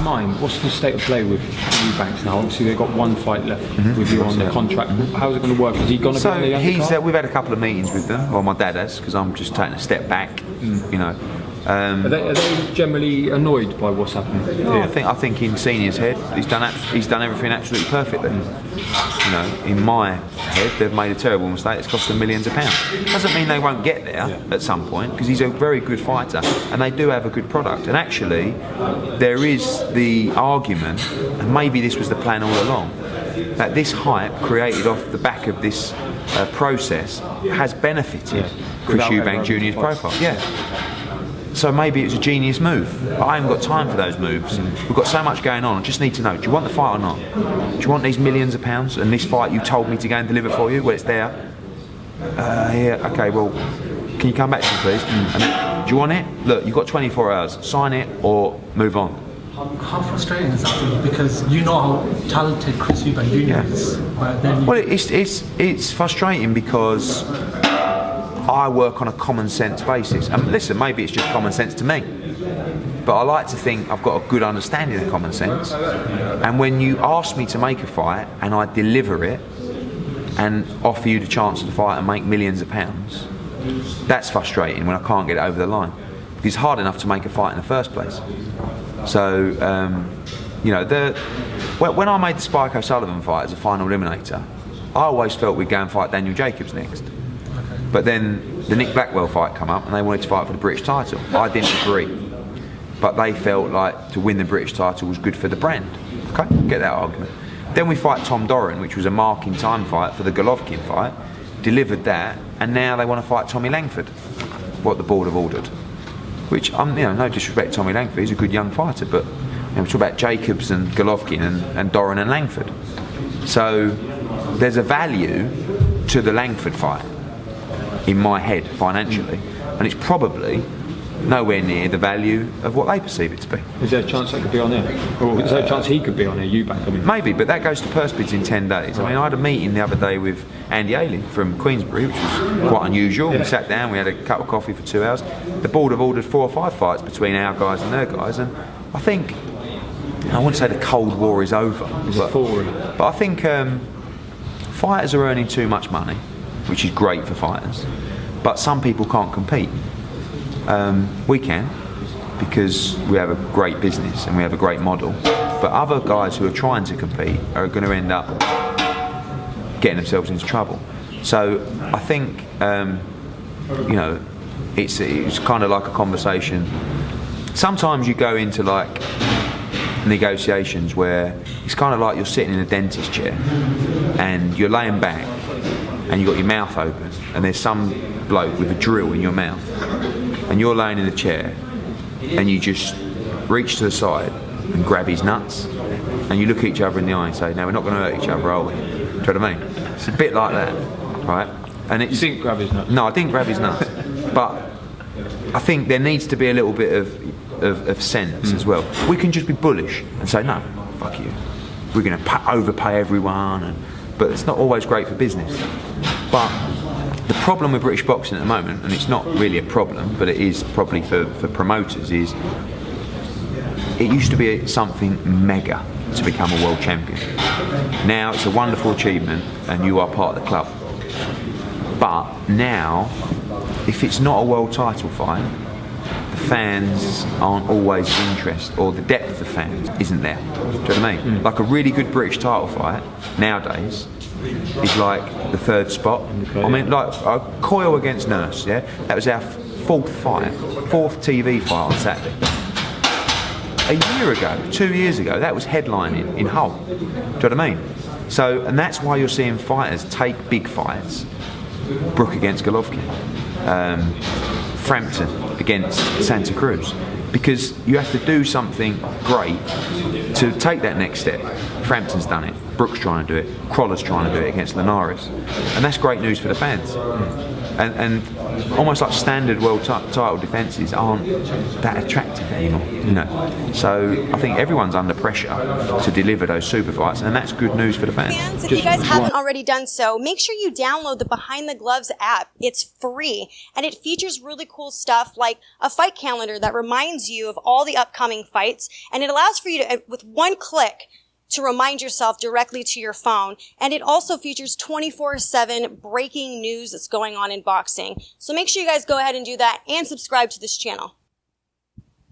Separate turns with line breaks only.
mind, what's the state of play with Eubanks now? Obviously they've got one fight left with you on the contract. How's it going to work? Is he going to be on the undercard?
We've had a couple of meetings with them, well my dad has, because I'm just taking a step back, you know.
Are they generally annoyed by what's happened?
No, I think in Senior's head, he's done everything absolutely perfectly. You know, in my head, they've made a terrible mistake. It's cost them millions of pounds. Doesn't mean they won't get there at some point, because he's a very good fighter, and they do have a good product. And actually, there is the argument, and maybe this was the plan all along, that this hype created off the back of this process has benefited Chris Eubanks Jr.'s profile. So maybe it was a genius move, but I haven't got time for those moves. We've got so much going on. I just need to know, do you want the fight or not? Do you want these millions of pounds and this fight you told me to go and deliver for you? Well, it's there. Yeah, okay, well, can you come back to me, please? And then, do you want it? Look, you've got 24 hours. Sign it or move on.
How frustrating is that for you? Because you know how talented Chris Eubanks Jr. is. But then
well, it's frustrating because I work on a common sense basis. And listen, maybe it's just common sense to me, but I like to think I've got a good understanding of common sense. And when you ask me to make a fight and I deliver it and offer you the chance to fight and make millions of pounds, that's frustrating when I can't get it over the line. Because it's hard enough to make a fight in the first place. So, you know, when I made the Spike O'Sullivan fight as a final eliminator, I always felt we'd go and fight Daniel Jacobs next. But then the Nick Blackwell fight come up and they wanted to fight for the British title. I didn't agree. But they felt like to win the British title was good for the brand. Okay, get that argument. Then we fight Tom Doran, which was a marking time fight for the Golovkin fight. Delivered that, and now they want to fight Tommy Langford, what the board have ordered. Which, you know, no disrespect to Tommy Langford, he's a good young fighter, but you know, we talk about Jacobs and Golovkin and Doran and Langford. So there's a value to the Langford fight in my head financially, and it's probably nowhere near the value of what they perceive it to be.
Is there a chance that could be on there? Or is there a chance he could be on there, Eubanks? I mean,
maybe, but that goes to purse bids in 10 days. I mean, I had a meeting the other day with Andy Ailey from Queensbury, which was quite unusual. We sat down, we had a cup of coffee for 2 hours. The board have ordered 4 or 5 fights between our guys and their guys, and I think, I wouldn't say the Cold War is over, but I think fighters are earning too much money, which is great for fighters, but some people can't compete. We can, because we have a great business and we have a great model, but other guys who are trying to compete are going to end up getting themselves into trouble. So I think you know, it's kind of like a conversation. Sometimes you go into like negotiations where it's kind of like you're sitting in a dentist chair and you're laying back and you've got your mouth open and there's some bloke with a drill in your mouth and you're laying in the chair and you just reach to the side and grab his nuts and you look at each other in the eye and say, no, we're not going to hurt each other, are we? Do you know what I mean? It's a bit like that, right? And it's,
you didn't grab his nuts?
No, I didn't grab his nuts, but I think there needs to be a little bit of sense as well. We can just be bullish and say, no, fuck you, we're going to overpay everyone, but it's not always great for business. But the problem with British boxing at the moment, and it's not really a problem, but it is probably for promoters, is it used to be something mega to become a world champion. Now it's a wonderful achievement and you are part of the club. But now, if it's not a world title fight, the fans aren't always interested, or the depth of fans isn't there. Do you know what I mean? Like a really good British title fight nowadays is like the 3rd spot. Okay. I mean, like Coyle against Nurse, yeah? That was our 4th fight, 4th TV fight on Saturday. A year ago, 2 years ago, that was headlining in Hull. Do you know what I mean? So, and that's why you're seeing fighters take big fights. Brook against Golovkin, Frampton against Santa Cruz, because you have to do something great to take that next step. Frampton's done it, Brook's trying to do it, Croller's trying to do it against Linares, and that's great news for the fans. and almost like standard world title defences aren't that attractive anymore, you know. So I think everyone's under pressure to deliver those super fights, and that's good news for the fans.
If you guys haven't already done so, make sure you download the Behind the Gloves app. It's free, and it features really cool stuff like a fight calendar that reminds you of all the upcoming fights, and it allows for you to, with one click, to remind yourself directly to your phone. And it also features 24/7 breaking news that's going on in boxing. So make sure you guys go ahead and do that and subscribe to this channel.